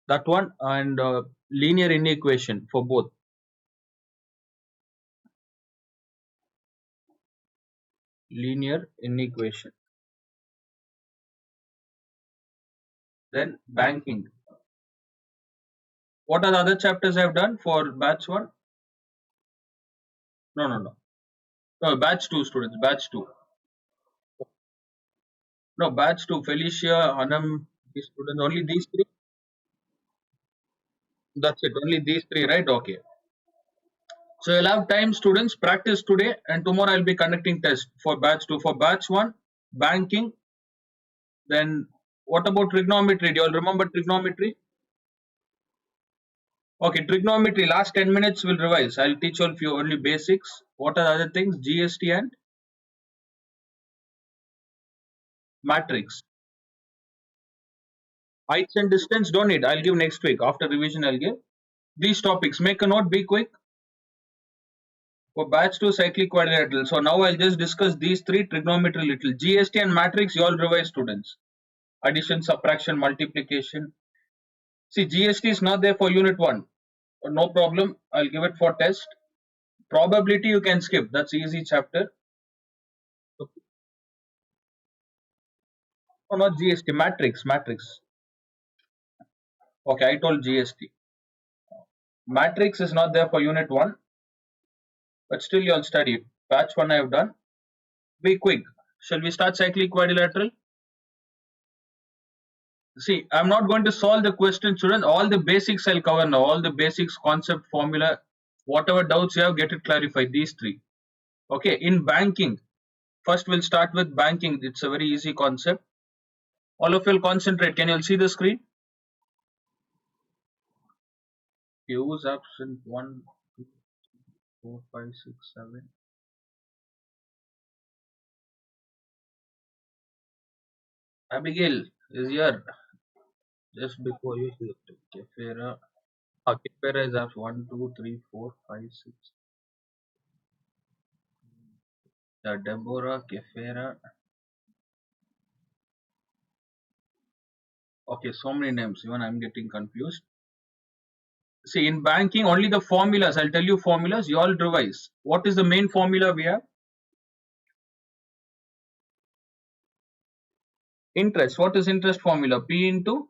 that one, and linear inequation for both. Linear inequation. Then banking. What are the other chapters I've done for batch 1? No, no, no. No, batch 2 students, batch 2. No, batch 2, Felicia, Anam, these students, only these three. That's it, only these three, right? Okay. So you'll have time, students, practice today, and tomorrow I'll be conducting test for batch 2. For batch 1, banking. Then what about trigonometry? Do you all remember trigonometry? Okay, trigonometry. Last 10 minutes we'll revise. I'll teach you a few only basics. What are the other things? GST and matrix. Heights and distance, don't need. I'll give next week. After revision, I'll give. These topics. Make a note, be quick. For batch 2, cyclic quadrilateral. So now I'll just discuss these three trigonometry little. GST and matrix, you all revise, students. Addition, subtraction, multiplication. See, GST is not there for unit 1. No problem. I'll give it for test. Probability you can skip. That's easy chapter. Oh, not GST. Matrix. Matrix. Okay, I told GST. Matrix is not there for unit 1. But still you all study. Batch 1 I have done. Be quick. Shall we start cyclic quadrilateral? See, I'm not going to solve the question, students. All the basics I'll cover now. All the basics, concept, formula, whatever doubts you have, get it clarified. These three. Okay, in banking, first we'll start with banking. It's a very easy concept. All of you will concentrate. Can you all see the screen? Use option 1, 2, 4, 5, 6, 7. Abigail is here just before you. Kefera. Kefera is option 1, 2, 3, 4, 5, 6. Deborah, Kefera. Okay, so many names. Even I'm getting confused. See, in banking, only the formulas. I'll tell you formulas. You all revise. What is the main formula we have? Interest. What is interest formula? P into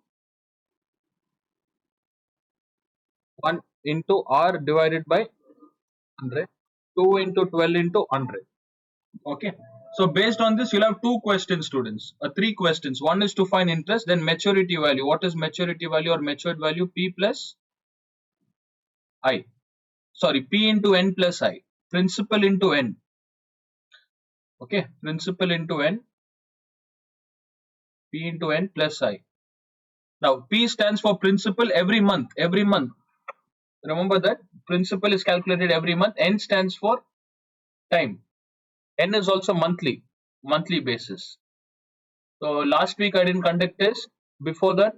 1 into R divided by 100. 2 into 12 into 100. Okay. So based on this, you'll have two questions, students. Three questions. One is to find interest, then maturity value. What is maturity value or matured value? P plus I. Sorry, P into N plus I. Principal into N. Okay. Principal into N. P into N plus I. Now, P stands for principal every month. Every month. Remember that principal is calculated every month. N stands for time. N is also monthly, monthly basis. So last week I didn't conduct test. Before that,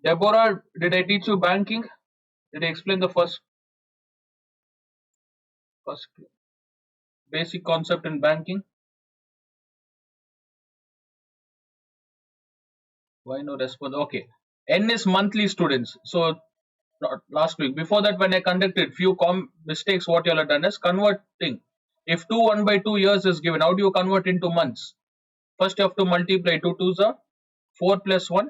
Deborah, did I teach you banking? Did I explain the first basic concept in banking? Why no response? Okay. N is monthly, students. So not last week. Before that, when I conducted few mistakes, what you all have done is converting. If 2 1 by 2 years is given, how do you convert into months? First you have to multiply 2 2s are 4 plus 1,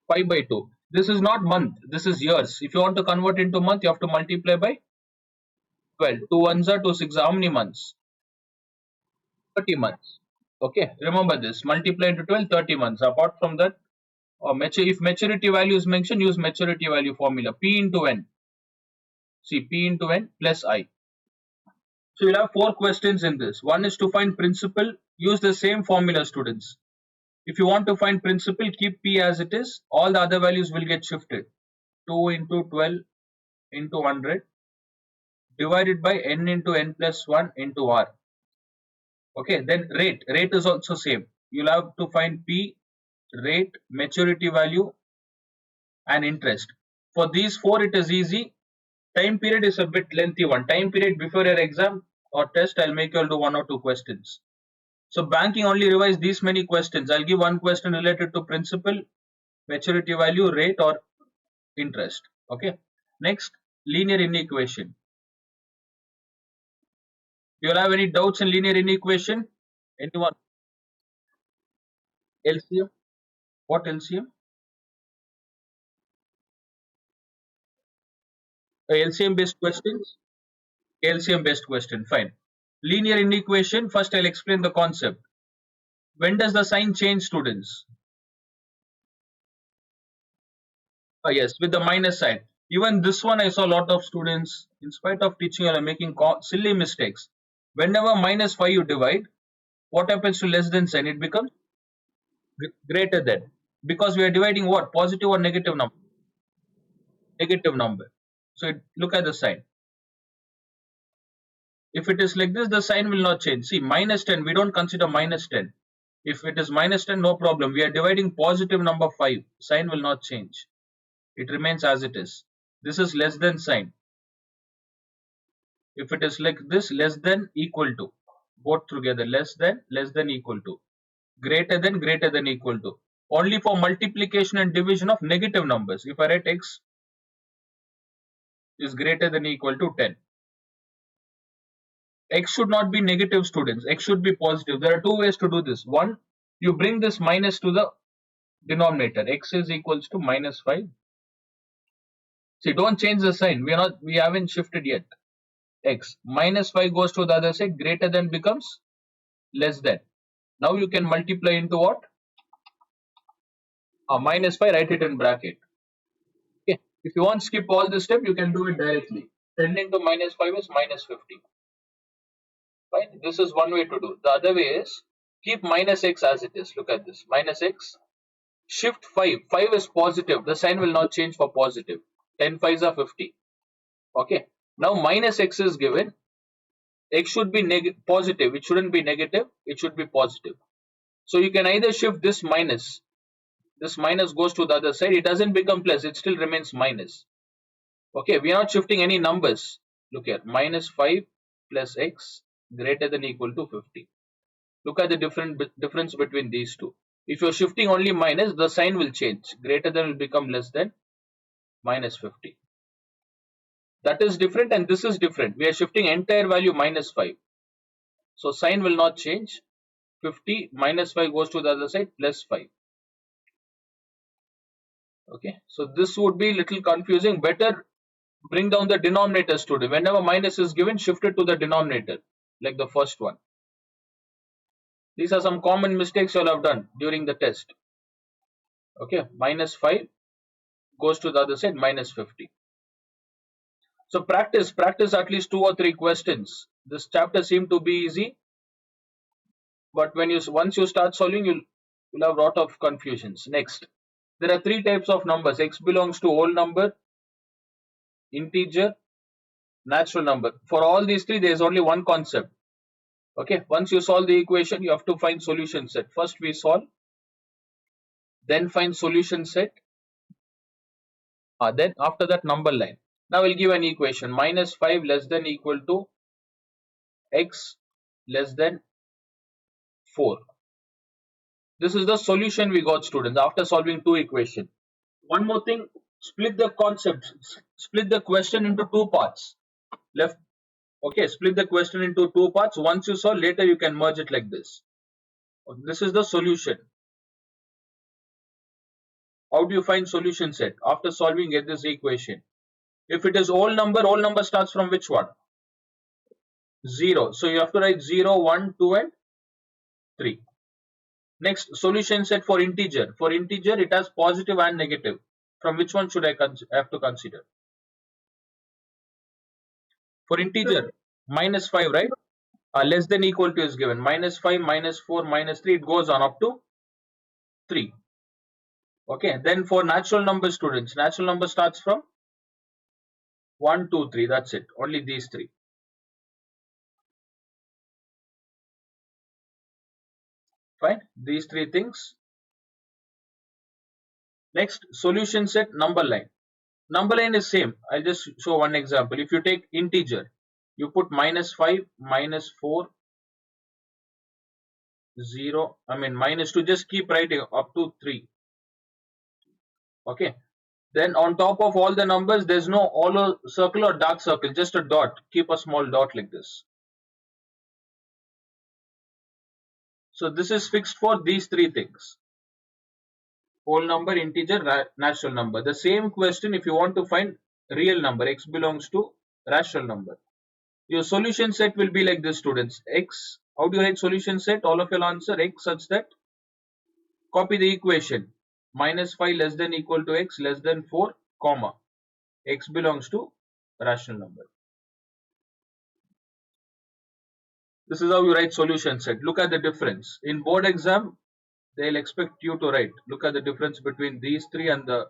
5 by 2. This is not month, this is years. If you want to convert into month, you have to multiply by 12. 2 ones are 2 6. How many months? 30 months. Okay, remember this. Multiply into 12, 30 months. Apart from that, if maturity value is mentioned, use maturity value formula. P into N. See, P into N plus I. So you'll have four questions in this. One is to find principal. Use the same formula, students. If you want to find principal, keep P as it is. All the other values will get shifted. 2 into 12 into 100 divided by N into N plus 1 into R. Okay, then rate. Rate is also same. You'll have to find P, rate, maturity value, and interest. For these four, it is easy. Time period is a bit lengthy one. Time period before your exam or test, I'll make you all do one or two questions. So banking only revise these many questions. I'll give one question related to principal, maturity value, rate, or interest. Okay. Next, linear inequation. Do you have any doubts in linear inequation? Anyone? LCM? What LCM? LCM based questions? LCM based question. Fine. Linear inequation. First, I'll explain the concept. When does the sign change, students? Yes, with the minus sign. Even this one, I saw a lot of students, in spite of teaching, are making silly mistakes. Whenever minus 5 you divide, what happens to less than sign? It becomes greater than. Because we are dividing what? Positive or negative number? Negative number. So look at the sign. If it is like this, the sign will not change. See, minus 10, we don't consider minus 10. If it is minus 10, no problem. We are dividing positive number 5. Sign will not change. It remains as it is. This is less than sign. If it is like this, less than, equal to, both together, less than, equal to, greater than, equal to, only for multiplication and division of negative numbers. If I write x is greater than equal to 10, x should not be negative, students, x should be positive. There are two ways to do this. One, you bring this minus to the denominator, x is equals to minus 5. See, don't change the sign, we haven't shifted yet. X minus 5 goes to the other side, greater than becomes less than. Now you can multiply into what? Minus 5, write it in bracket. Okay. If you want to skip all this step, you can do it directly. 10 into minus 5 is minus 50. Right? This is one way to do. The other way is keep minus x as it is. Look at this. Minus x. Shift 5. 5 is positive. The sign will not change for positive. 10 5s are 50. Okay. Now minus x is given. X should be positive. It shouldn't be negative. It should be positive. So you can either shift this minus. This minus goes to the other side. It doesn't become plus. It still remains minus. Okay. We are not shifting any numbers. Look here. Minus 5 plus x greater than equal to 50. Look at the difference between these two. If you're shifting only minus, the sign will change. Greater than will become less than, minus 50. That is different and this is different. We are shifting entire value minus 5. So sign will not change. 50 minus 5 goes to the other side, plus 5. Okay. So this would be little confusing. Better bring down the denominator, student. Whenever minus is given, shift it to the denominator, like the first one. These are some common mistakes you all have done during the test. Okay. Minus 5 goes to the other side, minus 50. So practice at least 2 or 3 questions. This chapter seemed to be easy, but once you start solving, you'll have a lot of confusions. Next, there are 3 types of numbers. X belongs to whole number, integer, natural number. For all these 3, there is only one concept. Okay, once you solve the equation, you have to find solution set. First we solve, then find solution set, then after that number line. Now we'll give an equation. Minus 5 less than equal to x less than 4. This is the solution we got, students, after solving 2 equations. One more thing, split the concept, split the question into 2 parts. Left. Okay, split the question into 2 parts. Once you solve, later you can merge it like this. This is the solution. How do you find solution set? After solving, get this equation. If it is whole number starts from which one? 0. So you have to write 0, 1, 2 and 3. Next, solution set for integer. For integer, it has positive and negative. From which one should I have to consider? For integer, minus 5, right? Less than equal to is given. Minus 5, minus 4, minus 3, it goes on up to 3. Okay, then for natural number, students, natural number starts from 1, 2, 3. That's it. Only these 3. Fine. These 3 things. Next, solution set, number line. Number line is same. I'll just show one example. If you take integer, you put minus 5, minus 4, 0, I mean minus 2, just keep writing up to 3. Okay. Then on top of all the numbers, there's no hollow circle or dark circle, just a dot. Keep a small dot like this. So this is fixed for these three things: whole number, integer, natural number. The same question if you want to find real number, x belongs to rational number. Your solution set will be like this, students. X, how do you write solution set? All of you will answer x such that, copy the equation, minus 5 less than equal to x less than 4, comma, x belongs to rational number. This is how you write solution set. Look at the difference. In board exam, they'll expect you to write. Look at the difference between these three and the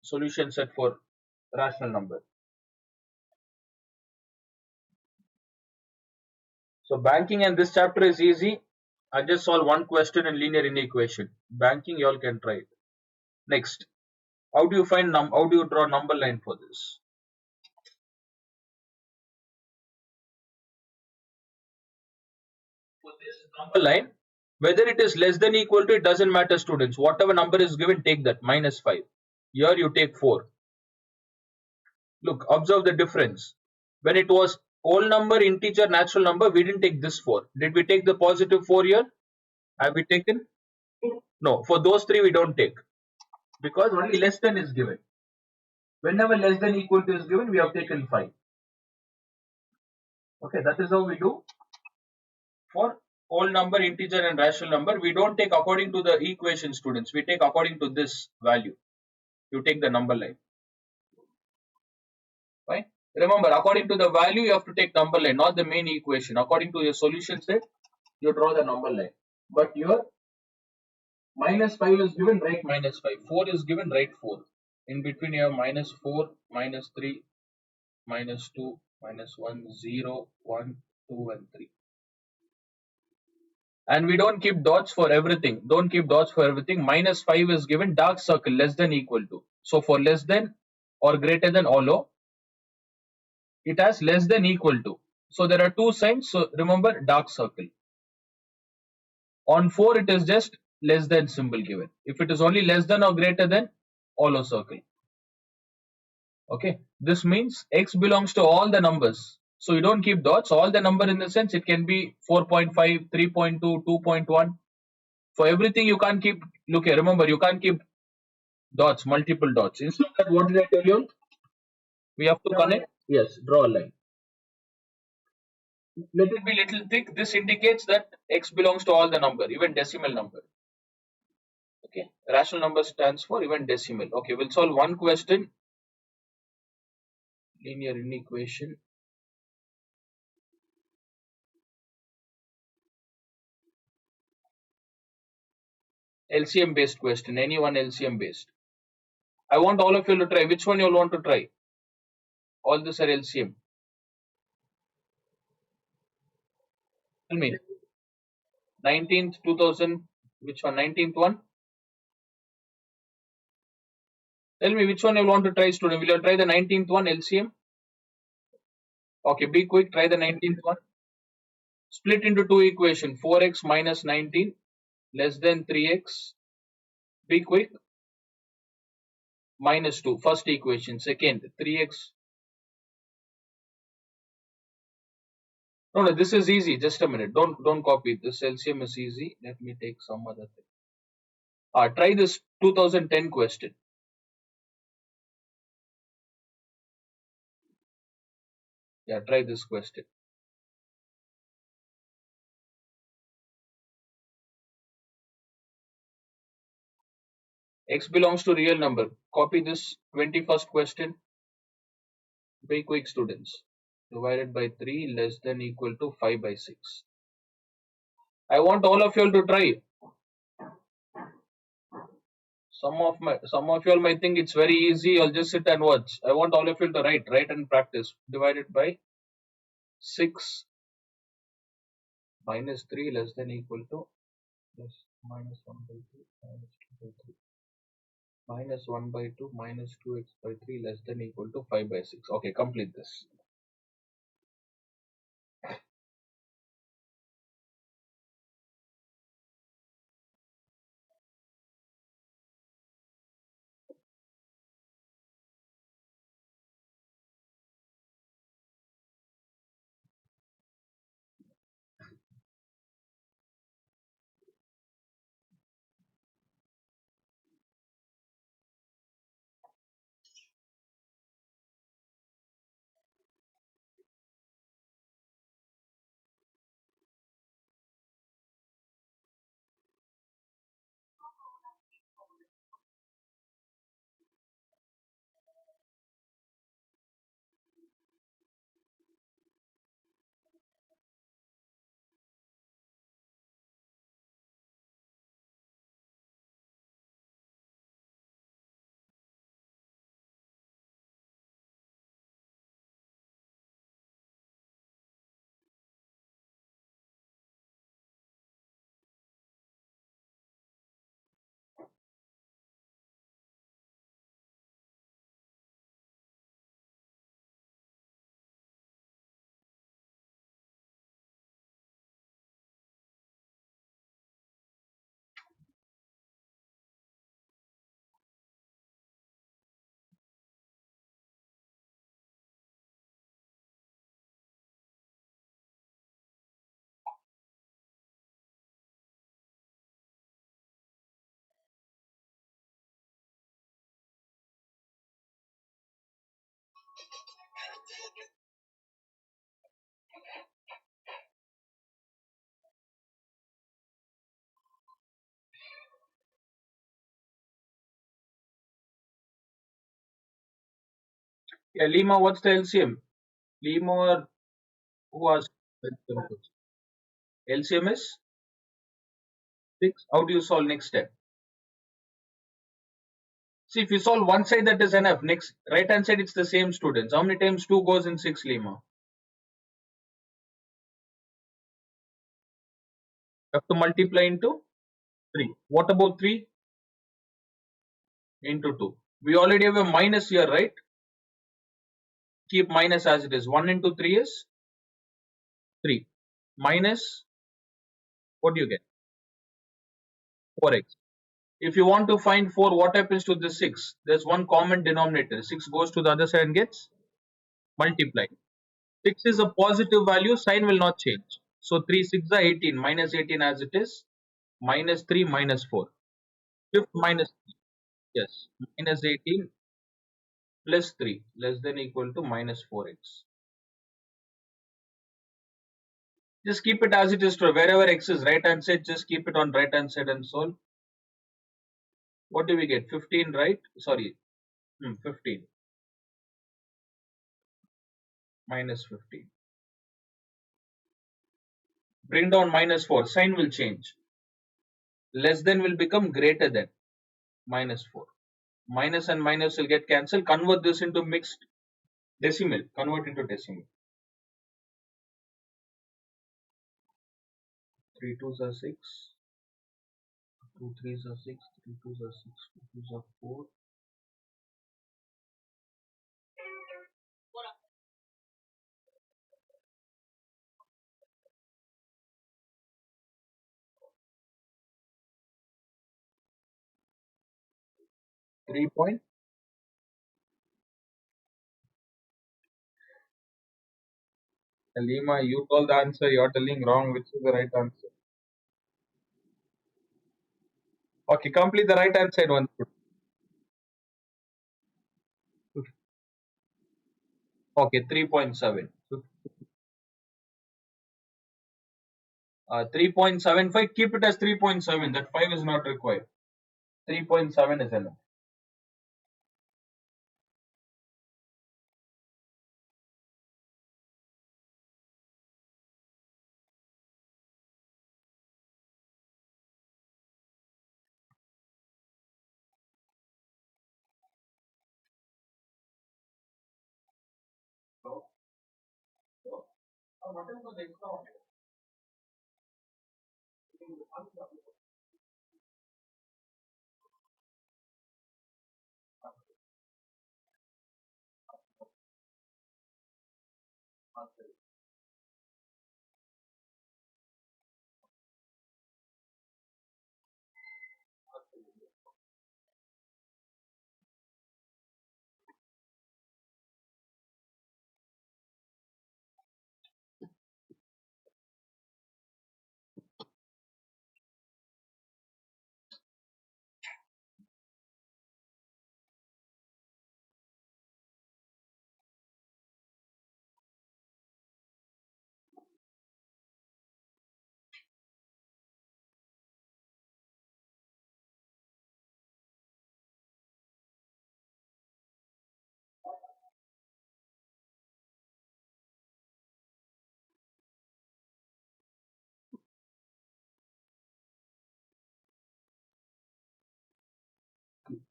solution set for rational number. So banking and this chapter is easy. I just solved one question in linear inequation. Banking, you all can try it. Next, how do you find how do you draw number line for this? For this number line, whether it is less than equal to, it doesn't matter, students. Whatever number is given, take that, minus 5. Here you take 4. Look, observe the difference. When it was whole number, integer, natural number, we didn't take this 4. Did we take the positive 4 here? Have we taken? No, for those three we don't take, because only less than is given. Whenever less than equal to is given, we have taken 5. Okay, that is how we do for whole number, integer and rational number. We don't take according to the equation, students. We take according to this value. You take the number line. Right? Remember, according to the value, you have to take number line, not the main equation. According to your solution set, you draw the number line. But here, minus 5 is given, write minus 5. 4 is given, write 4. In between, you have minus 4, minus 3, minus 2, minus 1, 0, 1, 2, and 3. And we don't keep dots for everything. Don't keep dots for everything. Minus 5 is given, dark circle, less than equal to. So for less than or greater than hollow, it has less than equal to. So there are two signs. So remember, dark circle. On 4, it is just less than symbol given. If it is only less than or greater than, hollow circle. Okay, this means x belongs to all the numbers. So you don't keep dots. All the number in the sense, it can be 4.5, 3.2, 2.1. For everything, you can't keep. Look here, remember, you can't keep dots, multiple dots. Instead of that, what did I tell you? We have to connect. Yes, draw a line. Let it be little thick. This indicates that x belongs to all the number, even decimal number. Okay, rational number stands for even decimal. Okay, we'll solve one question. Linear inequation. LCM based question. Any one LCM based. I want all of you to try. Which one you all want to try? All these are LCM. Tell me. 19th, 2000. Which one? 19th one? Tell me which one you want to try, student. Will you try the 19th one, LCM? Okay, be quick. Try the 19th one. Split into two equation. 4x minus 19 less than 3x. Be quick. Minus 2. First equation. Second, 3x. No, this is easy. Just a minute. Don't copy. This LCM is easy. Let me take some other thing. Try this 2010 question. Yeah, try this question. X belongs to real number. Copy this 21st question. Be quick, students. Divided by 3 less than equal to 5 by 6. I want all of you all to try. Some of you all might think it's very easy. I'll just sit and watch. I want all of you to write and practice. Divided by 6 minus 3 less than equal to minus 1 by 2 minus 2 by 3 minus 1 by 2 minus 2x by 3 less than equal to 5 by 6. Okay, complete this. Yeah, Lima, what's the LCM? Lima or who asked? LCM is 6. How do you solve next step? See, if you solve one side, that is enough. Next, right hand side, it's the same students. How many times 2 goes in 6, Lima? You have to multiply into 3. What about 3 into 2? We already have a minus here, right? Keep minus as it is. 1 into 3 is 3. Minus, what do you get? 4x. If you want to find 4, what happens to the 6? There's one common denominator. 6 goes to the other side and gets multiplied. 6 is a positive value, sign will not change. So 3 6 are 18, minus 18 as it is, minus 3 minus 4. Fifth minus 3, yes, minus 18 plus 3 less than equal to minus 4x. Just keep it as it is to wherever x is right hand side, just keep it on right hand side and solve. What do we get? 15, right? Sorry, 15 minus 15. Bring down minus 4, sign will change. Less than will become greater than minus 4. Minus and minus will get cancelled. Convert this into mixed decimal. Convert into decimal. 3 twos are 6. 2 threes are 6. 3 twos are 6. 2 twos are 4. 3 point. Lima, you told the answer. You're telling wrong. Which is the right answer? Okay, complete the right hand side one. Okay, 3.7. 3.75. Keep it as 3.7. That 5 is not required. 3.7 is enough.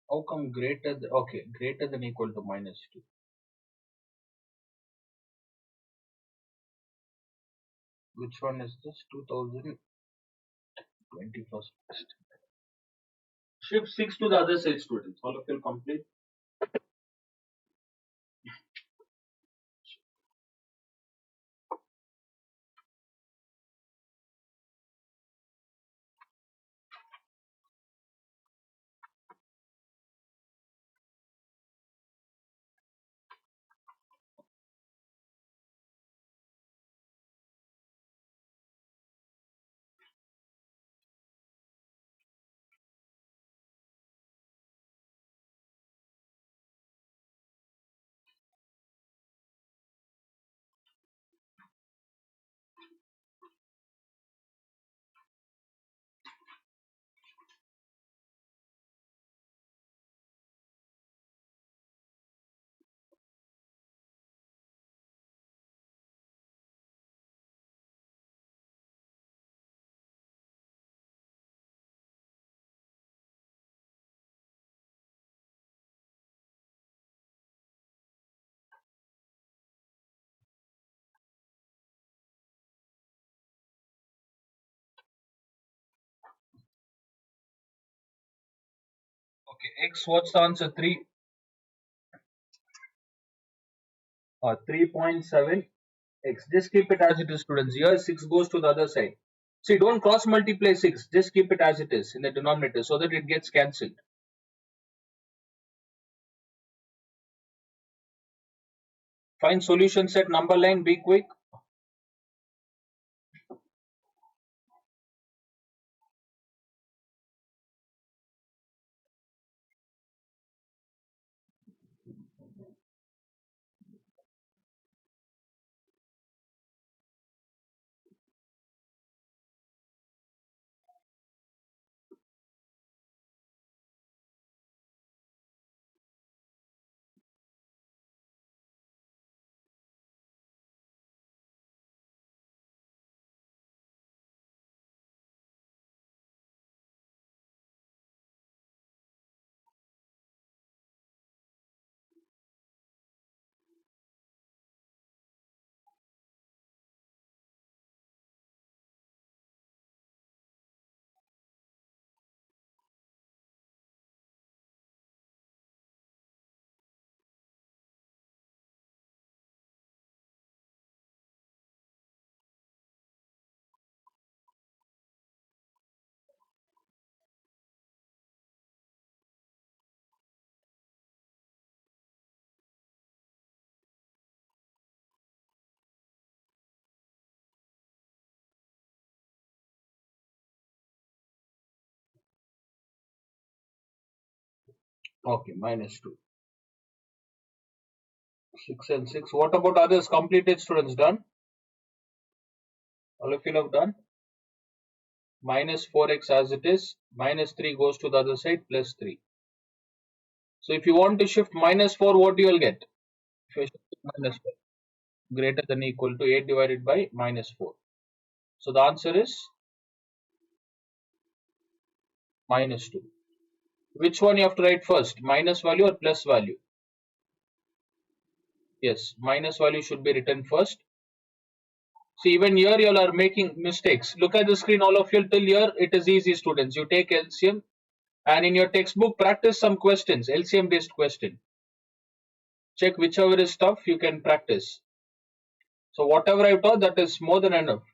How come greater? Okay, greater than equal to minus 2. Which one is this? 2021st. Shift 6 to the other side, students. All of you complete. X, what's the answer? 3.7 x. Just keep it as it is, students. Here 6 goes to the other side. See, don't cross multiply 6. Just keep it as it is in the denominator so that it gets cancelled. Find solution set number line. Be quick. Okay, -2. 6 and 6. What about others? Completed students done? All of you have done? -4x as it is. -3 goes to the other side. +3. So if you want to shift -4, what you will get? If you shift -4, greater than or equal to 8 divided by -4. So the answer is -2. Which one you have to write first? Minus value or plus value? Yes, minus value should be written first. See, even here you all are making mistakes. Look at the screen, all of you. Till here, it is easy, students. You take LCM and in your textbook, practice some questions, LCM based question. Check whichever is tough, you can practice. So whatever I taught, that is more than enough.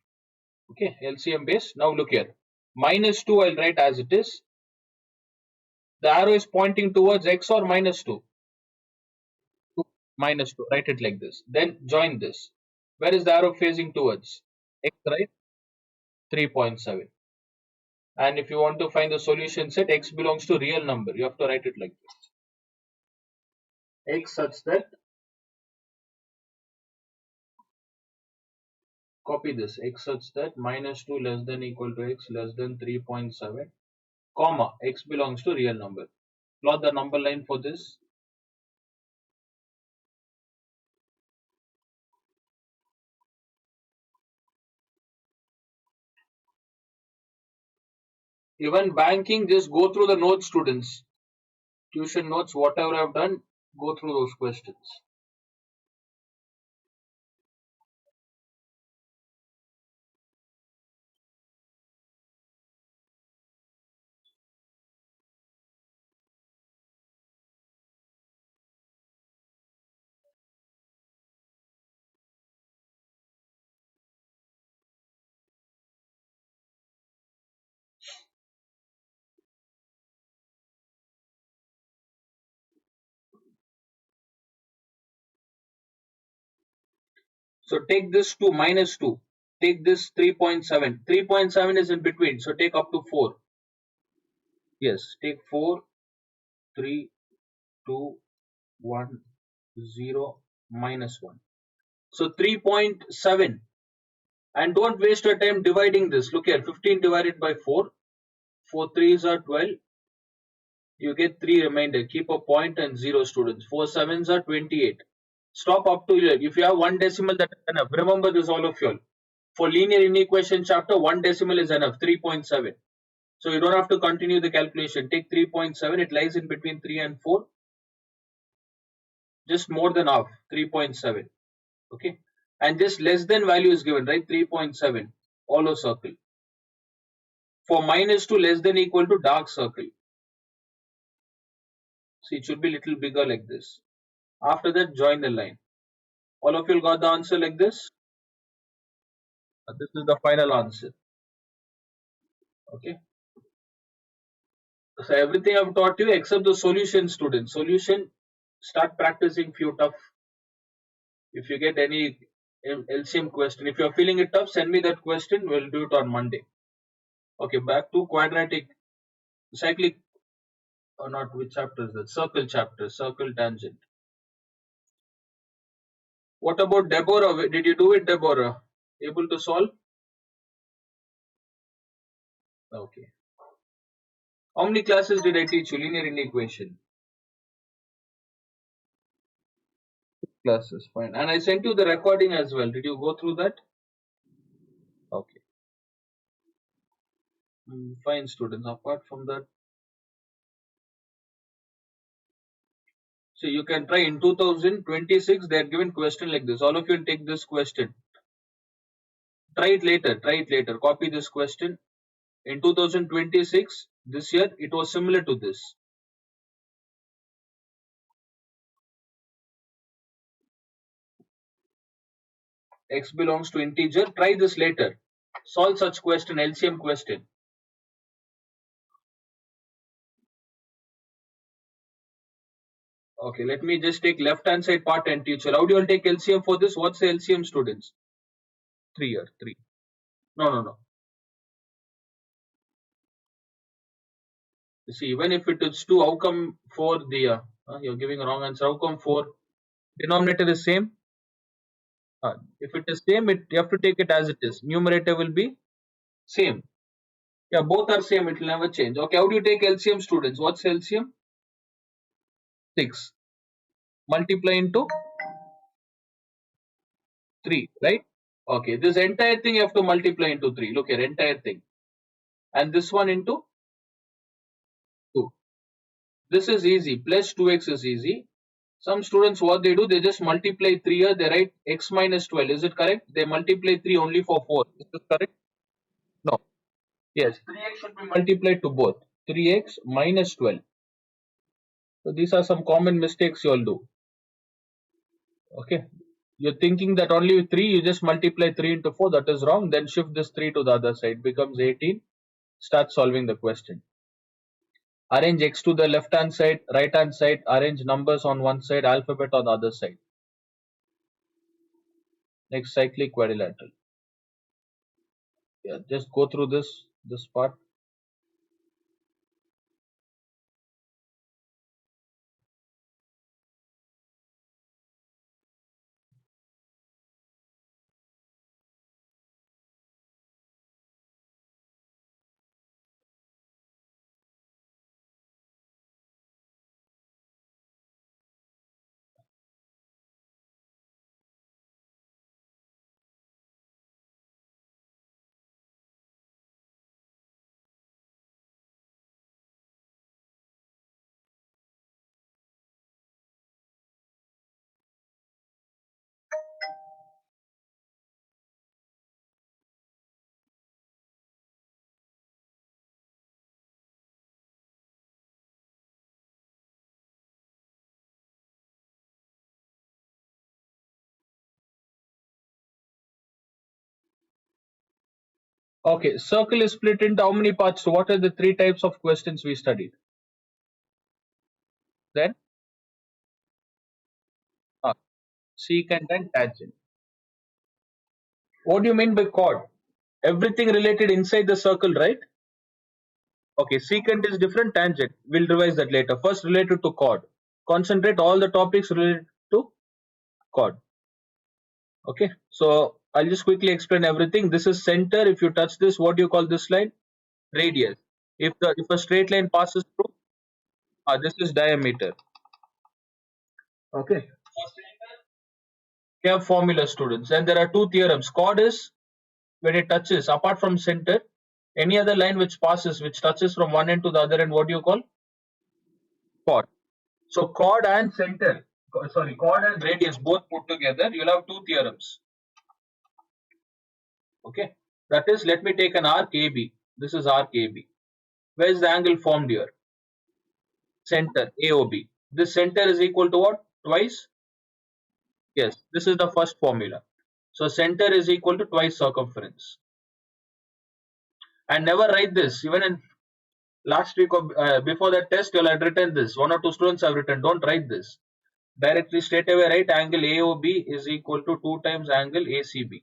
Okay, LCM based. Now look here. -2 I'll write as it is. The arrow is pointing towards x or -2. -2. Write it like this. Then join this. Where is the arrow facing towards? X, right? 3.7. And if you want to find the solution set, x belongs to real number. You have to write it like this. X such that, copy this, x such that -2 less than equal to x less than 3.7, comma, x belongs to real number. Plot the number line for this. Even banking, just go through the notes, students. Tuition notes, whatever I've done, go through those questions. So take this to -2. Take this 3.7. 3.7 is in between. So take up to 4. Yes, take 4, 3, 2, 1, 0, -1. So 3.7. And don't waste your time dividing this. Look here, 15 divided by 4. 4 3s are 12. You get 3 remainder. Keep a point and 0, students. 4 7s are 28. Stop up to here. If you have one decimal, that is enough. Remember this, all of you all. For linear inequation chapter, one decimal is enough, 3.7. So you don't have to continue the calculation. Take 3.7, it lies in between 3 and 4. Just more than half, 3.7. Okay. And just less than value is given, right? 3.7. Hollow circle. For -2, less than equal to dark circle. See, it should be little bigger like this. After that, join the line. All of you got the answer like this? This is the final answer. Okay. So everything I've taught you except the solution, students. Solution, start practicing few tough. If you get any LCM question, if you're feeling it tough, send me that question. We'll do it on Monday. Okay, back to quadratic, cyclic, or not, which chapter is that? Circle chapter, circle tangent. What about Deborah? Did you do it, Deborah? Able to solve? Okay. How many classes did I teach you? Linear integration classes, fine. And I sent you the recording as well. Did you go through that? Okay. Fine, students. Apart from that, so you can try in 2026. They are given question like this. All of you take this question. Try it later. Try it later. Copy this question. In 2026, this year, it was similar to this. X belongs to integer. Try this later. Solve such question, LCM question. Okay, let me just take left hand side part and teacher. How do you all take LCM for this? What's the LCM, students? 3 here, 3. No, no, no. You see, even if it is 2, how come 4 the you're giving a wrong answer? How come 4? Denominator is same. If it is same, you have to take it as it is. Numerator will be same. Yeah, both are same. It will never change. Okay, how do you take LCM, students? What's LCM? 6. Multiply into 3, right? Okay, this entire thing you have to multiply into 3. Look here, entire thing. And this one into 2. This is easy. Plus 2x is easy. Some students, what they do, they just multiply 3 here. They write x minus 12. Is it correct? They multiply 3 only for 4. Is this correct? No. Yes, 3x should be multiplied to both. 3x minus 12. So these are some common mistakes you all do. Okay. You're thinking that only with 3, you just multiply 3 into 4. That is wrong. Then shift this 3 to the other side. Becomes 18. Start solving the question. Arrange x to the left hand side, right hand side. Arrange numbers on one side, alphabet on the other side. Next, cyclic quadrilateral. Yeah, just go through this part. Okay, circle is split into how many parts? So what are the 3 types of questions we studied? Then uh, secant and tangent. What do you mean by chord? Everything related inside the circle, right? Okay, secant is different, tangent. We'll revise that later. First, related to chord. Concentrate all the topics related to chord. Okay, so I'll just quickly explain everything. This is center. If you touch this, what do you call this line? Radius. If a straight line passes through, this is diameter. Okay. We have formula, students, and there are 2 theorems. Chord is when it touches apart from center, any other line which touches from one end to the other end. What do you call? Chord. So chord and center, sorry, chord and radius both put together, you'll have 2 theorems. Okay, that is, let me take an arc AB. This is arc AB. Where is the angle formed here? Center, AOB. This center is equal to what? Twice? Yes, this is the first formula. So center is equal to twice circumference. And never write this. Even in last week or before that test, you'll have written this. One or two students have written. Don't write this. Directly straight away write angle AOB is equal to 2 times angle ACB.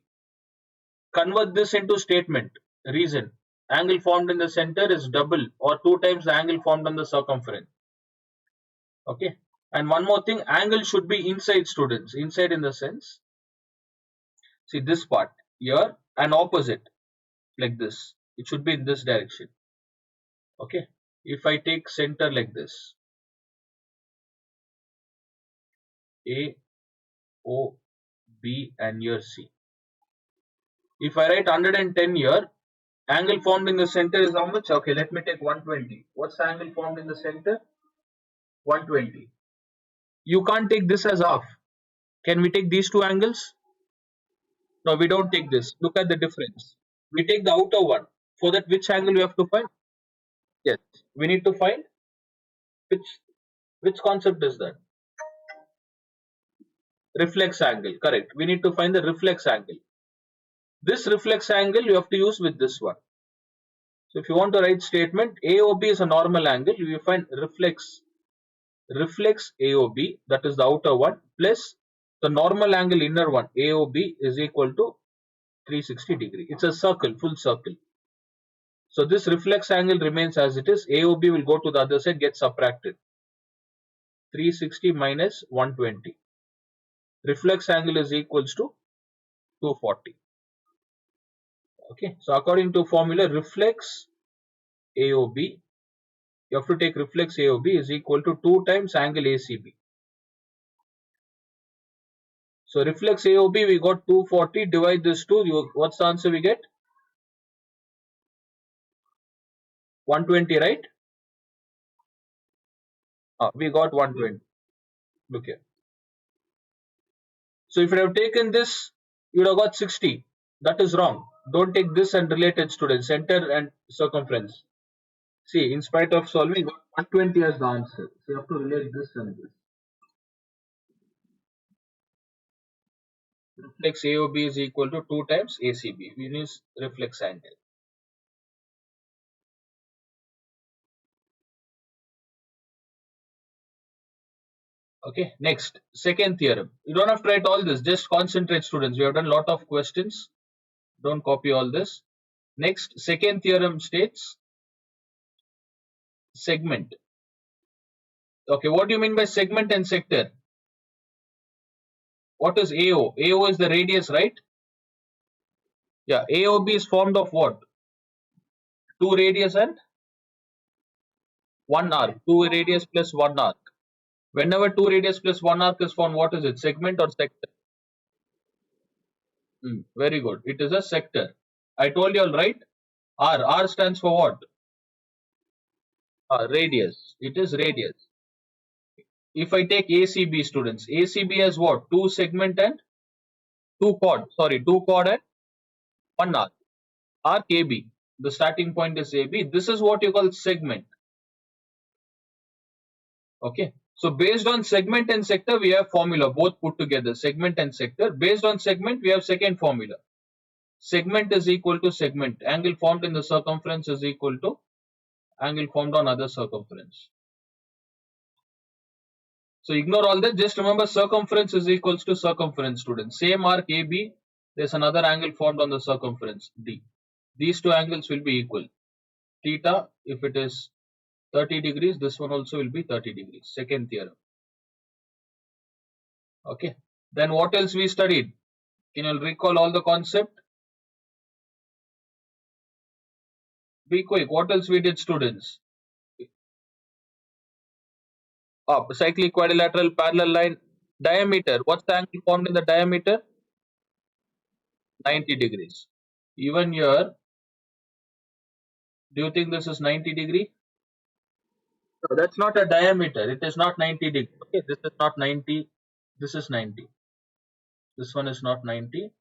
Convert this into statement. Reason. Angle formed in the center is double or 2 times the angle formed on the circumference. Okay. And one more thing, angle should be inside, students. Inside in the sense, see this part here and opposite like this. It should be in this direction. Okay. If I take center like this, A, O, B and here C. If I write 110 here, angle formed in the center is how much? Okay, let me take 120. What's the angle formed in the center? 120. You can't take this as half. Can we take these two angles? No, we don't take this. Look at the difference. We take the outer one. For that, which angle we have to find? Yes, we need to find which which concept is that? Reflex angle. Correct. We need to find the reflex angle. This reflex angle you have to use with this one. So if you want to write statement, AOB is a normal angle. You find reflex AOB, that is the outer one, plus the normal angle inner one AOB is equal to 360 degree. It's a circle, full circle. So this reflex angle remains as it is. AOB will go to the other side, get subtracted. 360 minus 120. Reflex angle is equals to 240. Okay, so according to formula, reflex AOB, you have to take reflex AOB is equal to 2 times angle ACB. So reflex AOB we got 240, divide this 2, what's the answer we get? 120, right? We got 120. Look here. So if you have taken this, you would have got 60. That is wrong. Don't take this and related students, center and circumference. See, in spite of solving, 120 as the answer. So you have to relate this and this. Reflex AOB is equal to 2 times ACB. We use reflex angle. Okay, next, second theorem. You don't have to write all this, just concentrate students. We have done a lot of questions. Don't copy all this. Next, second theorem states segment. Okay, what do you mean by segment and sector? What is AO? AO is the radius, right? Yeah, AOB is formed of what? Two radius and one arc. Two radius plus one arc. Whenever two radius plus one arc is formed, what is it? Segment or sector? Very good. It is a sector. I told you all right. R. R stands for what? Radius. It is radius. If I take ACB students, ACB has what? Two segment and two chord. Sorry, two chord and one arc. Arc AB. The starting point is AB. This is what you call segment. Okay. So based on segment and sector, we have formula both put together. Segment and sector. Based on segment, we have second formula. Segment is equal to segment. Angle formed in the circumference is equal to angle formed on other circumference. So ignore all that. Just remember circumference is equals to circumference, students. Same arc AB, there's another angle formed on the circumference D. These two angles will be equal. Theta, if it is 30 degrees, this one also will be 30 degrees. Second theorem. Okay. Then what else we studied? Can you recall all the concept? Be quick. What else we did, students? Cyclic quadrilateral parallel line diameter. What's the angle formed in the diameter? 90 degrees. Even here, do you think this is 90 degree? No, that's not a diameter. It is not 90 degree. Okay, this is not 90. This is 90. This one is not 90.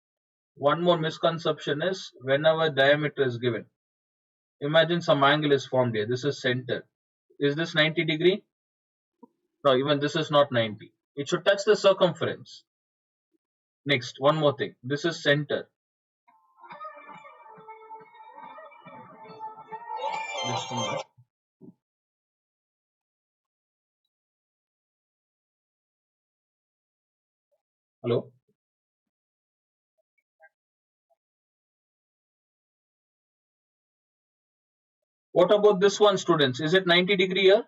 One more misconception is whenever diameter is given, imagine some angle is formed here. This is center. Is this 90 degree? No, even this is not 90. It should touch the circumference. Next, one more thing. This is center. Just a minute. Hello. What about this one, students? Is it 90-degree here?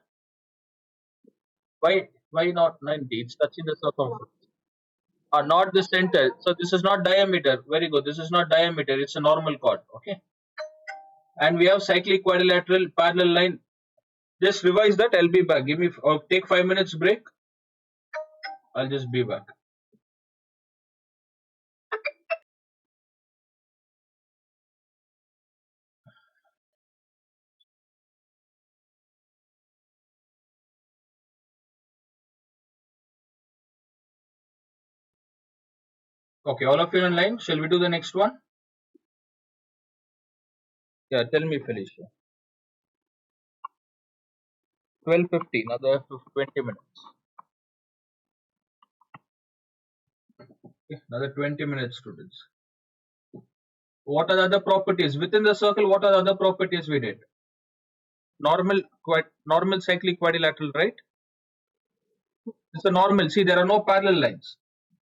Why not 90? It's touching the circumference. Not the center. So this is not diameter. Very good. This is not diameter. It's a normal chord. Okay. And we have cyclic quadrilateral parallel line. Just revise that. I'll be back. Give me take 5 minutes break. I'll just be back. Okay, all of you online. Shall we do the next one? Yeah, tell me, Felicia. 12:50. Another 20 minutes. Okay, another 20 minutes, students. What are the other properties within the circle? What are the other properties we did? Normal cyclic quadrilateral, right? It's a normal. See, there are no parallel lines.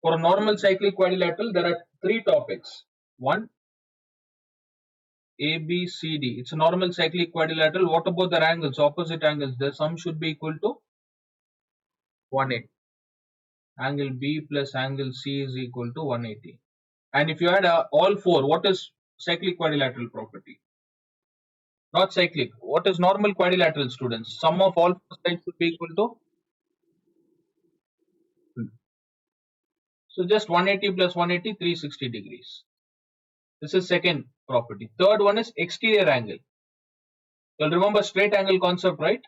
For a normal cyclic quadrilateral, there are three topics. One, A, B, C, D. It's a normal cyclic quadrilateral. What about their angles? Opposite angles. The sum should be equal to 180. Angle B plus angle C is equal to 180. And if you add all four, what is cyclic quadrilateral property? Not cyclic. What is normal quadrilateral, students? Sum of all four sides should be equal to. So just 180 plus 180, 360 degrees. This is second property. Third one is exterior angle. You'll remember straight angle concept, right?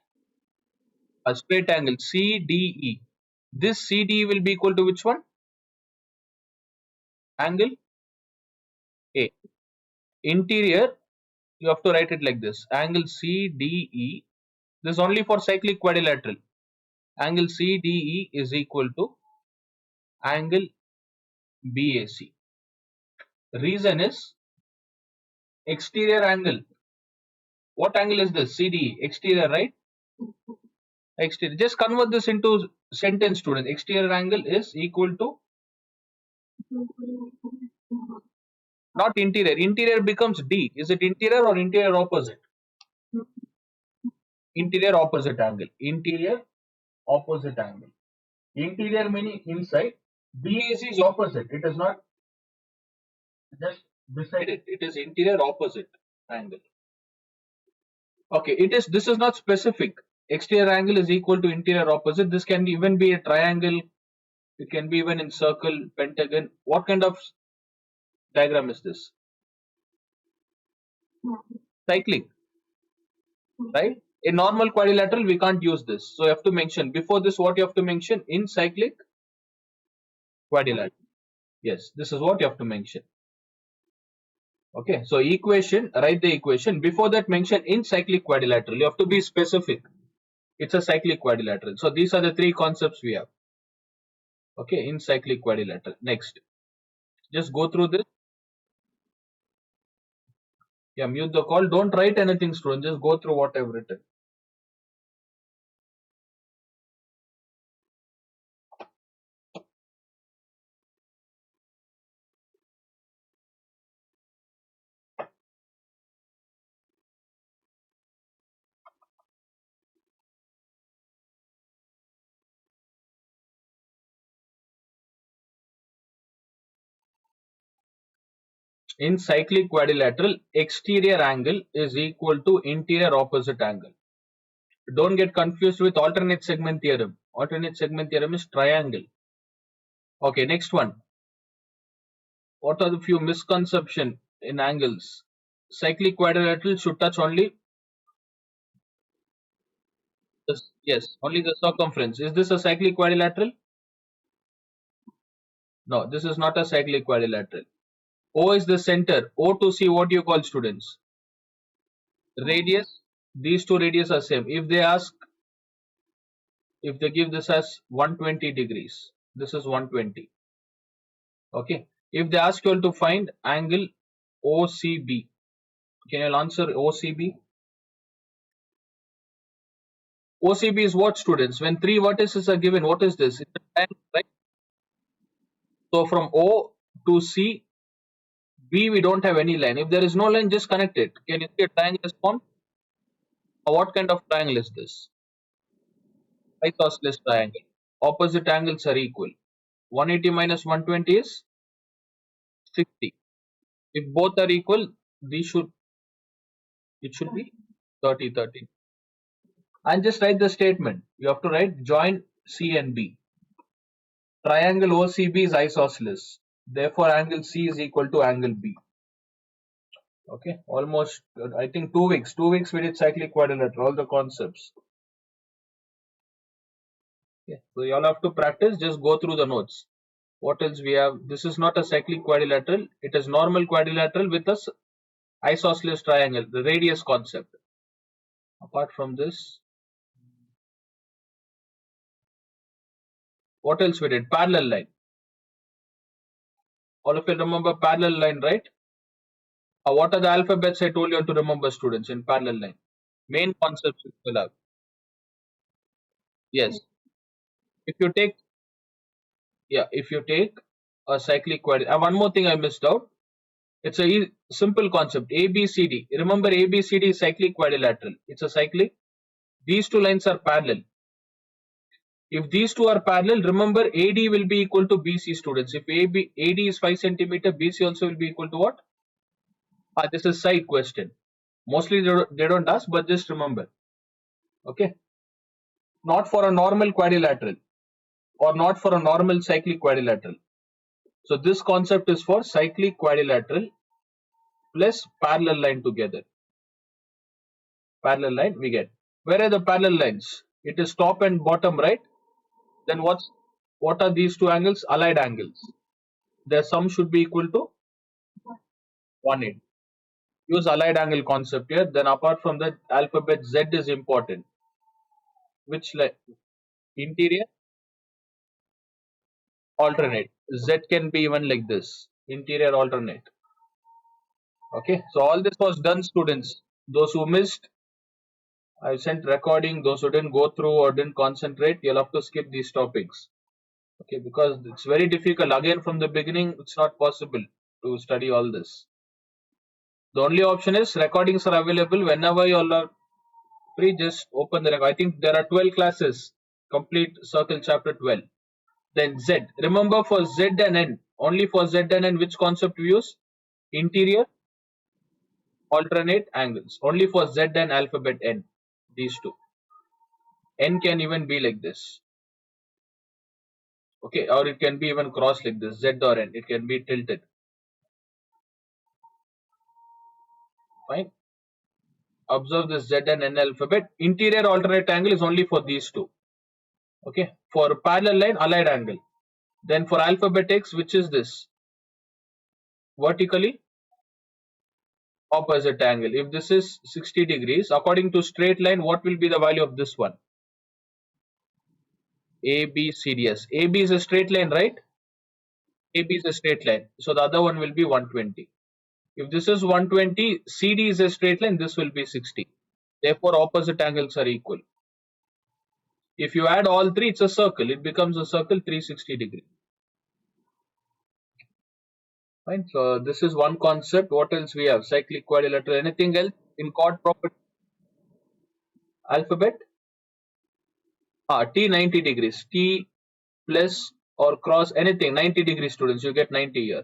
A straight angle CDE. This CDE will be equal to which one? Angle A. Interior, you have to write it like this. Angle CDE. This is only for cyclic quadrilateral. Angle CDE is equal to angle BAC. Reason is exterior angle. What angle is this? CDE. Exterior, right? Exterior. Just convert this into sentence, student. Exterior angle is equal to not interior. Interior becomes D. Is it interior or interior opposite? Interior opposite angle. Interior opposite angle. Interior meaning inside. BAC is opposite. It is not just beside it. It is interior opposite angle. Okay, it is. This is not specific. Exterior angle is equal to interior opposite. This can even be a triangle. It can be even in circle, pentagon. What kind of diagram is this? Cyclic, right? In normal quadrilateral, we can't use this. So you have to mention before this what you have to mention in cyclic quadrilateral. Yes, this is what you have to mention. Okay, so equation, write the equation. Before that, mention in cyclic quadrilateral. You have to be specific. It's a cyclic quadrilateral. So these are the three concepts we have. Okay, in cyclic quadrilateral. Next, just go through this. Yeah, mute the call. Don't write anything, student. Just go through what I've written. In cyclic quadrilateral, exterior angle is equal to interior opposite angle. Don't get confused with alternate segment theorem. Alternate segment theorem is triangle. Okay, next one. What are the few misconceptions in angles? Cyclic quadrilateral should touch only this, yes, only the circumference. Is this a cyclic quadrilateral? No, this is not a cyclic quadrilateral. O is the center. O to C, what do you call, students? Radius. These two radius are same. If they ask If they give this as 120 degrees, this is 120. Okay. If they ask you all to find angle OCB, can you all answer OCB? OCB is what, students? When three vertices are given, what is this? It's a triangle, right? So from O to C, B we don't have any line. If there is no line, just connect it. Can you see a triangle is formed? What kind of triangle is this? Isosceles triangle. Opposite angles are equal. 180 minus 120 is 60. If both are equal, these should it should be 30 30. And just write the statement. You have to write join C and B. Triangle OCB is isosceles. Therefore, angle C is equal to angle B. Okay, almost I think 2 weeks. 2 weeks we did cyclic quadrilateral, all the concepts. Okay, so you all have to practice. Just go through the notes. What else we have? This is not a cyclic quadrilateral. It is normal quadrilateral with a isosceles triangle, the radius concept. Apart from this, what else we did? Parallel line. All of you remember parallel line, right? What are the alphabets I told you to remember, students, in parallel line? Main concepts you will have. Yes. If you take, yeah, if you take a cyclic quadrilateral. One more thing I missed out. It's a simple concept. ABCD. Remember, ABCD is cyclic quadrilateral. It's a cyclic. These two lines are parallel. If these two are parallel, remember AD will be equal to BC, students. If AD is 5 centimeter, BC also will be equal to what? This is side question. Mostly they don't ask, but just remember. Okay. Not for a normal quadrilateral or not for a normal cyclic quadrilateral. So this concept is for cyclic quadrilateral plus parallel line together. Parallel line we get. Where are the parallel lines? It is top and bottom, right? Then what are these two angles? Allied angles. Their sum should be equal to 180. Use allied angle concept here. Then apart from that, alphabet Z is important. Which line? Interior alternate. Z can be even like this. Interior alternate. Okay. So all this was done, students. Those who missed, I sent recording. Those who didn't go through or didn't concentrate, you'll have to skip these topics. Okay, because it's very difficult. Again, from the beginning, it's not possible to study all this. The only option is recordings are available whenever you all are free. Just open the record. I think there are 12 classes. Complete circle chapter 12. Then Z. Remember for Z and N. Only for Z and N, which concept we use? Interior alternate angles. Only for Z and alphabet N. These two. N can even be like this. Okay, or it can be even crossed like this. Z or N. It can be tilted. Fine. Observe this Z and N alphabet. Interior alternate angle is only for these two. Okay. For parallel line, allied angle. Then for alphabet X, which is this? Vertically opposite angle. If this is 60 degrees, according to straight line, what will be the value of this one? ABCDS. AB is a straight line, right? AB is a straight line. So the other one will be 120. If this is 120, CD is a straight line, this will be 60. Therefore, opposite angles are equal. If you add all three, it's a circle. It becomes a circle 360 degrees. Fine. So this is one concept. What else we have? Cyclic quadrilateral. Anything else in chord property? Alphabet? T 90 degrees. T plus or cross anything 90 degrees, students. You get 90 here.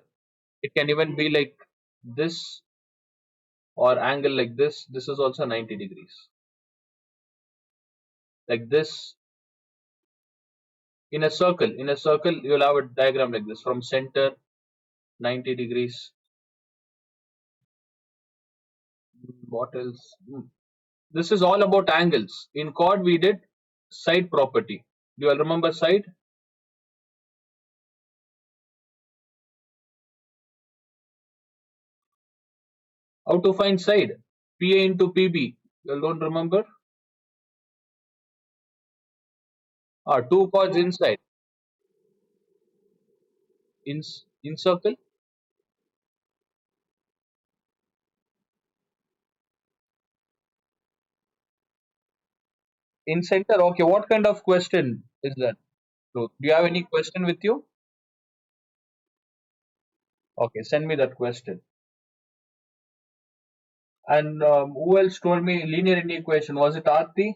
It can even be like this or angle like this. This is also 90 degrees. Like this. In a circle, you'll have a diagram like this. From center, 90 degrees. What else? This is all about angles. In chord, we did side property. Do you all remember side? How to find side? PA into PB. You all don't remember? Two chords inside. In circle. In center. Okay. What kind of question is that? So, do you have any question with you? Okay. Send me that question. And who else told me linear inequation? Was it Aarti?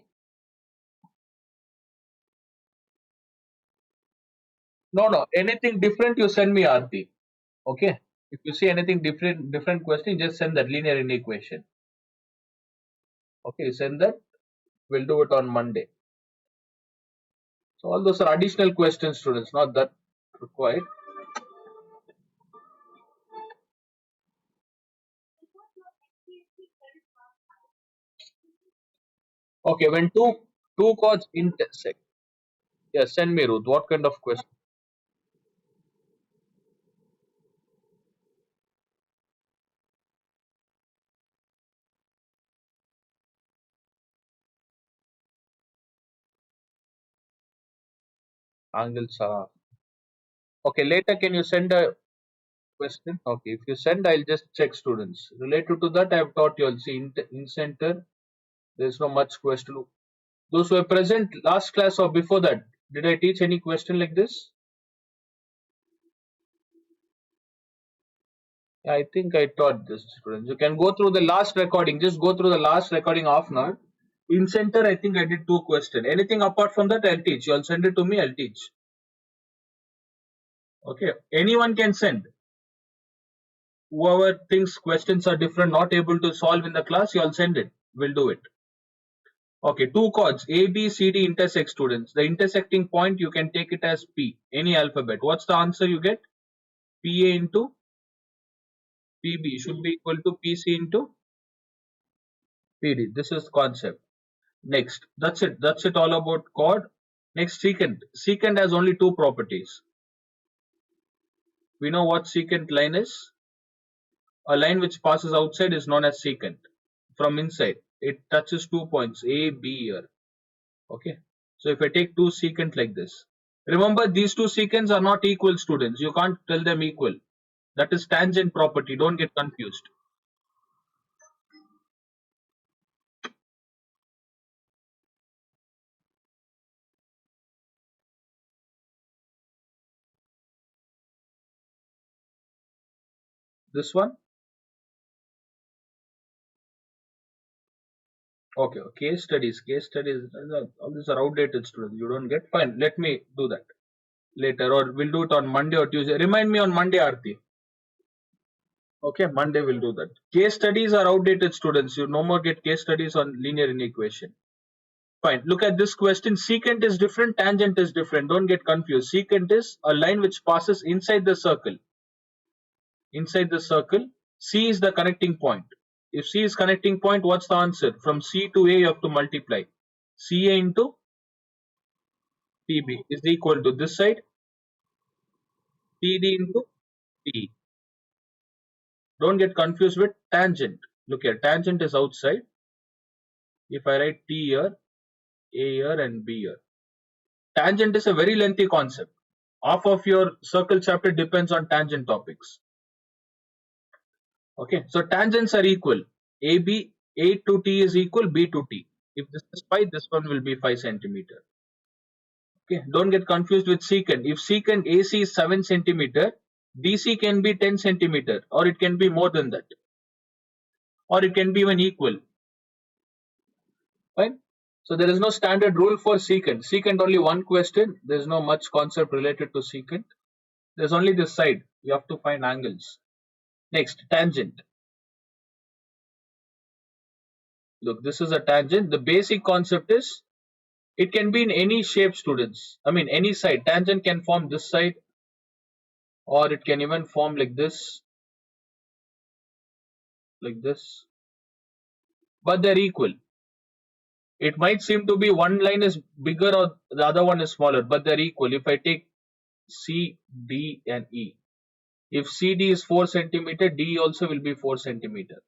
No, no. Anything different, you send me Aarti. Okay. If you see anything different question, just send that linear inequation. Okay, send that. We'll do it on Monday. So all those are additional questions, students, not that required. Okay, when two chords intersect. Yeah, send me Ruth. What kind of question? Angles are okay. Later, can you send a question? Okay, if you send, I'll just check students. Related to that, I've taught you. I'll see in center. There's no much question. Those who were present last class or before that, did I teach any question like this? Yeah, I think I taught this, students. You can go through the last recording. Just go through the last recording half an hour. In center, I think I did two questions. Anything apart from that, I'll teach. You'll send it to me, I'll teach. Okay. Anyone can send. Whoever thinks questions are different, not able to solve in the class, you'll send it. We'll do it. Okay. Two chords A, B, C, D intersect, students. The intersecting point, you can take it as P, any alphabet. What's the answer you get? PA into PB should be equal to PC into PD. This is the concept. Next, that's it. That's it all about chord. Next, secant. Secant has only two properties. We know what secant line is. A line which passes outside is known as secant. From inside, it touches 2 points A, B here. Okay. So if I take two secant like this, remember these two secants are not equal, students. You can't tell them equal. That is tangent property. Don't get confused. This one. Okay. Case studies. Case studies. All these are outdated, students. You don't get. Fine. Let me do that later, or we'll do it on Monday or Tuesday. Remind me on Monday, Aarti. Okay, Monday we'll do that. Case studies are outdated, students. You no more get case studies on linear inequation. Fine. Look at this question. Secant is different, tangent is different. Don't get confused. Secant is a line which passes inside the circle. Inside the circle, C is the connecting point. If C is connecting point, what's the answer? From C to A, you have to multiply. CA into PB is equal to this side, PD into P. Don't get confused with tangent. Look here, tangent is outside. If I write T here, A here, and B here. Tangent is a very lengthy concept. Half of your circle chapter depends on tangent topics. Okay, so tangents are equal. AB, A to T is equal, B to T. If this is 5, this one will be 5 centimeter. Okay, don't get confused with secant. If secant AC is 7 centimeter, DC can be 10 centimeter, or it can be more than that, or it can be even equal. Fine. So there is no standard rule for secant. Secant only one question. There is no much concept related to secant. There's only this side. You have to find angles. Next, tangent. Look, this is a tangent. The basic concept is it can be in any shape, students. I mean, any side. Tangent can form this side, or it can even form like this, like this. But they're equal. It might seem to be one line is bigger or the other one is smaller, but they're equal. If I take C, D, and E, if CD is 4 centimeter, D also will be 4 centimeter.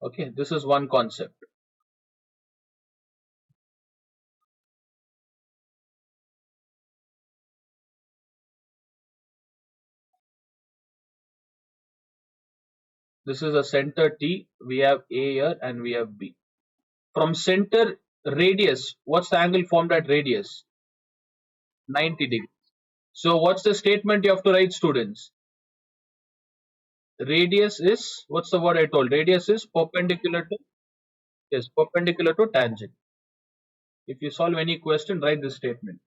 Okay, this is one concept. This is a center T. We have A here and we have B. From center radius, what's the angle formed at radius? 90 degrees. So what's the statement you have to write, students? Radius is, what's the word I told? Radius is perpendicular to, yes, perpendicular to tangent. If you solve any question, write this statement.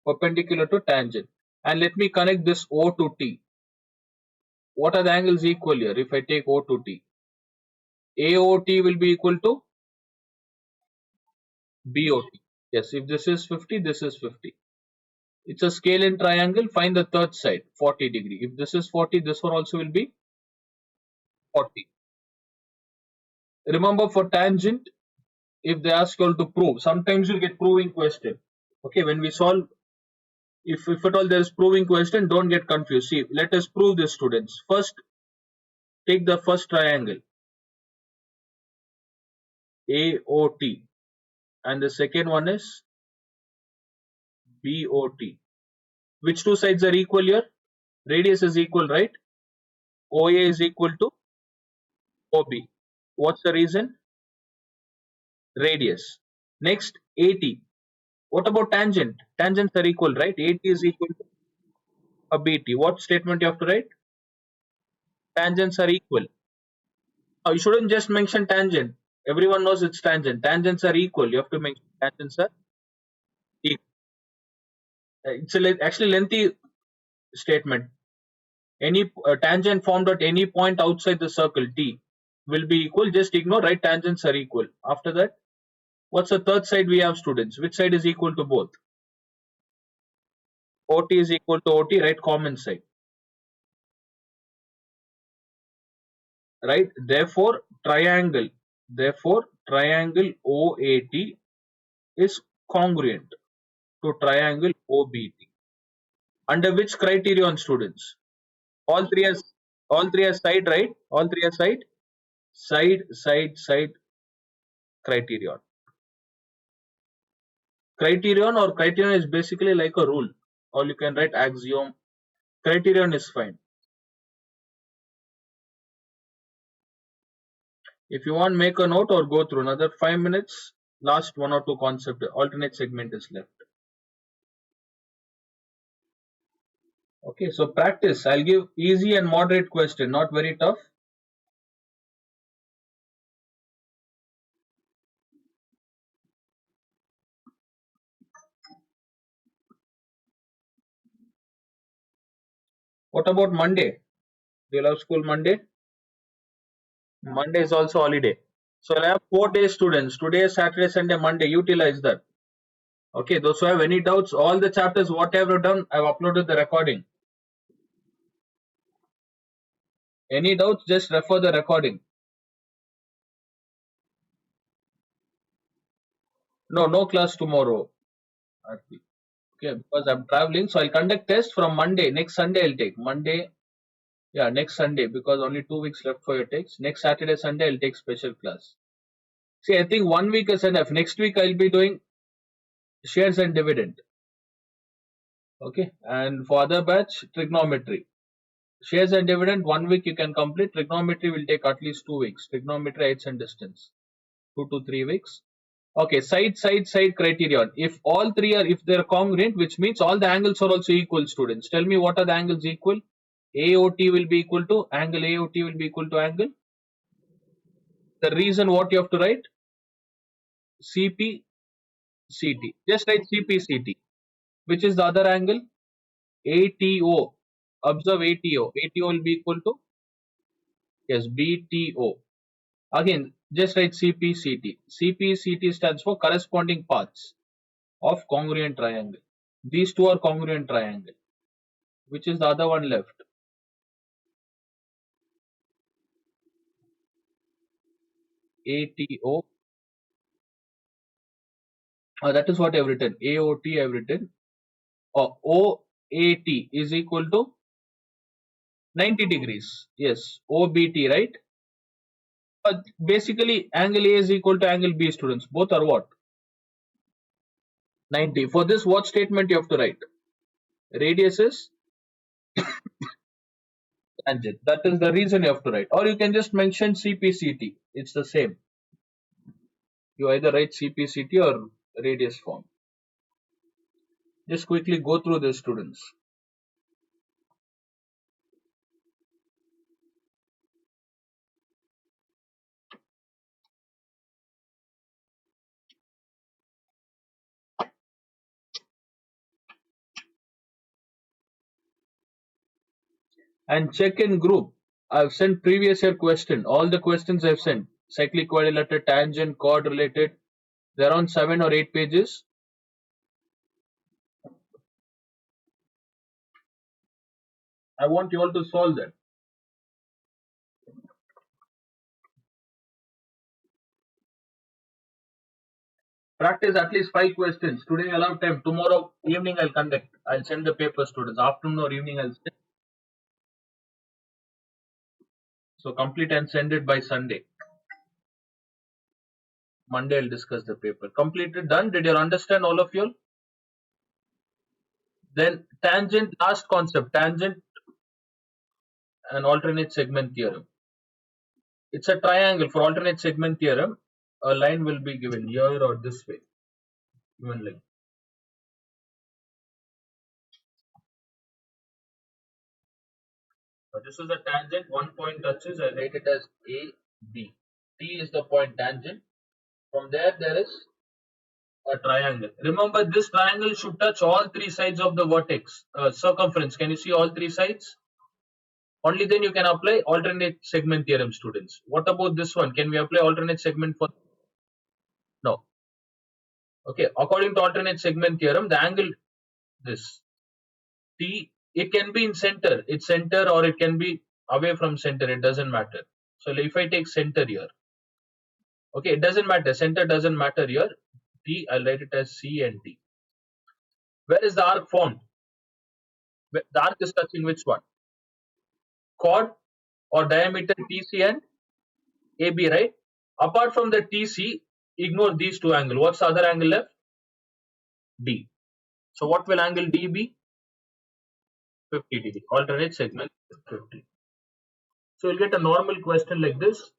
Perpendicular to tangent. And let me connect this O to T. What are the angles equal here? If I take O to T, AOT will be equal to BOT. Yes, if this is 50, this is 50. It's a scale in triangle. Find the third side, 40 degree. If this is 40, this one also will be 40. Remember, for tangent, if they ask you all to prove, sometimes you get proving question. Okay, when we solve, if at all there is proving question, don't get confused. See, let us prove this, students. First, take the first triangle, AOT, and the second one is BOT. Which two sides are equal here? Radius is equal, right? OA is equal to OB. What's the reason? Radius. Next, AT. What about tangent? Tangents are equal, right? AT is equal to a BT. What statement you have to write? Tangents are equal. You shouldn't just mention tangent. Everyone knows it's tangent. Tangents are equal. You have to mention tangents are equal. It's actually lengthy statement. Any tangent formed at any point outside the circle T will be equal. Just ignore, right? Tangents are equal. After that, what's the third side we have, students? Which side is equal to both? OT is equal to OT, right? Common side. Right? Therefore, triangle OAT is congruent to triangle OBT. Under which criterion, students? All three are side, right? All three are side criterion. Criterion is basically like a rule, or you can write axiom. Criterion is fine. If you want, make a note or go through another 5 minutes. Last one or two concept alternate segment is left. Okay, so practice. I'll give easy and moderate question, not very tough. What about Monday? Do you love school Monday? Monday is also holiday. So I'll have 4 days, students. Today, Saturday, Sunday, Monday. Utilize that. Okay, those who have any doubts, all the chapters, whatever I've done, I've uploaded the recording. Any doubts, just refer the recording. No class tomorrow. Okay, because I'm traveling, so I'll conduct test from Monday. Next Sunday I'll take. Monday, yeah, next Sunday, because only 2 weeks left for your takes. Next Saturday, Sunday I'll take special class. See, I think 1 week is enough. Next week I'll be doing shares and dividend. Okay, and for other batch, trigonometry. Shares and dividend, 1 week you can complete. Trigonometry will take at least 2 weeks. Trigonometry, heights and distance, 2 to 3 weeks. Okay, side criterion. If all three are, if they're congruent, which means all the angles are also equal, students. Tell me, what are the angles equal? AOT will be equal to angle AOT will be equal to angle. The reason, what you have to write? CPCT. Just write CPCT. Which is the other angle? ATO. Observe ATO. ATO will be equal to, yes, BTO. Again, just write CPCT. CPCT stands for corresponding paths of congruent triangle. These two are congruent triangle. Which is the other one left? ATO. That is what I've written. AOT I've written. OAT is equal to 90 degrees. Yes, OBT, right? Basically, angle A is equal to angle B, students. Both are what? 90. For this, what statement you have to write? Radius is tangent. That is the reason you have to write. Or you can just mention CPCT. It's the same. You either write CPCT or radius form. Just quickly go through this, students. And check in group. I've sent previous year question. All the questions I've sent. Cyclic quadrilateral, tangent, chord related. They're on 7 or 8 pages. I want you all to solve them. Practice at least 5 questions. Today I'll have time. Tomorrow evening I'll conduct. I'll send the paper, students. Afternoon or evening I'll send. So complete and send it by Sunday. Monday I'll discuss the paper. Completed, done. Did you understand, all of you? Then tangent, last concept, tangent and alternate segment theorem. It's a triangle. For alternate segment theorem, a line will be given here or this way. Given line. So this is a tangent. One point touches. I write it as A, B. T is the point tangent. From there is a triangle. Remember, this triangle should touch all three sides of the vertex, circumference. Can you see all three sides? Only then you can apply alternate segment theorem, students. What about this one? Can we apply alternate segment for? No. Okay. According to alternate segment theorem, the angle this T, it can be in center. It's center or it can be away from center. It doesn't matter. So if I take center here, okay, it doesn't matter. Center doesn't matter here. T, I'll write it as C and T. Where is the arc formed? The arc is touching which one? Chord or diameter TC and AB, right? Apart from the TC, ignore these two angles. What's the other angle left? D. So what will angle D be? 50 degree. Alternate segment 50. So you'll get a normal question like this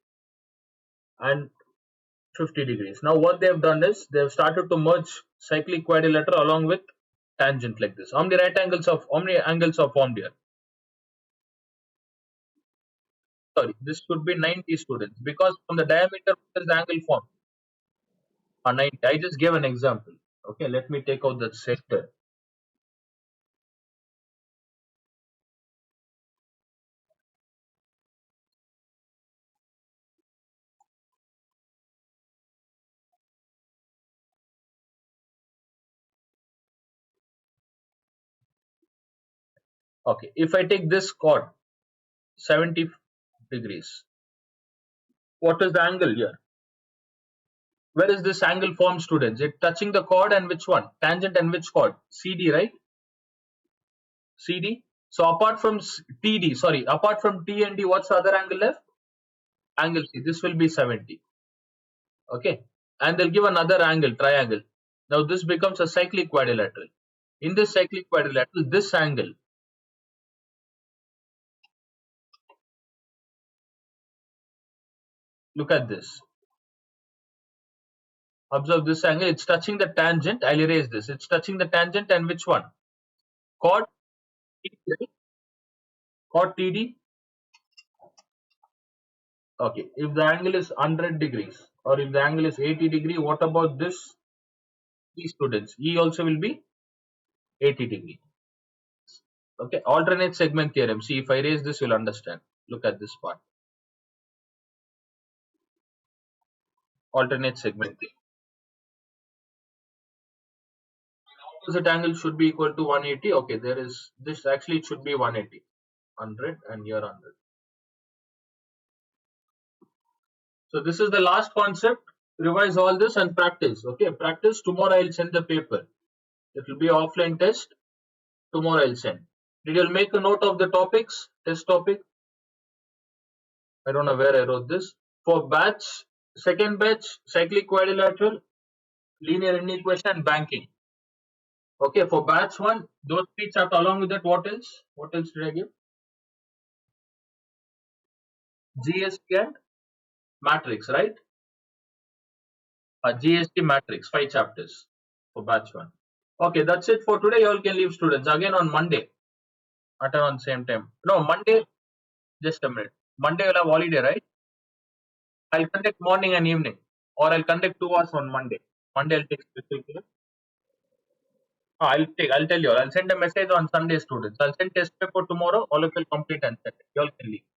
and 50 degrees. Now what they have done is they have started to merge cyclic quadrilateral along with tangent like this. How many angles are formed here? Sorry, this should be 90, students, because from the diameter there is the angle formed. 90. I just gave an example. Okay, let me take out that sector. Okay, if I take this chord 70 degrees, what is the angle here? Where is this angle formed, students? It touching the chord and which one? Tangent and which chord? CD, right? CD. So apart from TD, sorry, apart from T and D, what's the other angle left? Angle C. This will be 70. Okay. And they'll give another angle, triangle. Now this becomes a cyclic quadrilateral. In this cyclic quadrilateral, this angle, look at this. Observe this angle. It's touching the tangent. I'll erase this. It's touching the tangent and which one? Chord Chord TD. Okay. If the angle is 100 degrees or if the angle is 80 degree, what about this? E, students. E also will be 80 degree. Okay. Alternate segment theorem. See, if I erase this, you'll understand. Look at this part. Alternate segment theorem. Opposite angle should be equal to 180. Okay, there is this, actually it should be 180. 100 and here 100. So this is the last concept. Revise all this and practice. Okay, practice. Tomorrow I'll send the paper. It will be offline test. Tomorrow I'll send. Did you make a note of the topics? Test topic? I don't know where I wrote this. For batch, second batch, cyclic quadrilateral, linear inequation and banking. Okay, for batch one, those three chapters along with that, what else? What else did I give? GST and matrix, right? GST matrix, 5 chapters for batch 1. Okay, that's it for today. You all can leave, students. Again on Monday, attend on same time. No, Monday, just a minute. Monday you'll have holiday, right? I'll conduct morning and evening, or I'll conduct 2 hours on Monday. Monday I'll take specific class. I'll tell you. I'll send a message on Sunday, students. I'll send test paper tomorrow. All of you will complete and send it. You all can leave.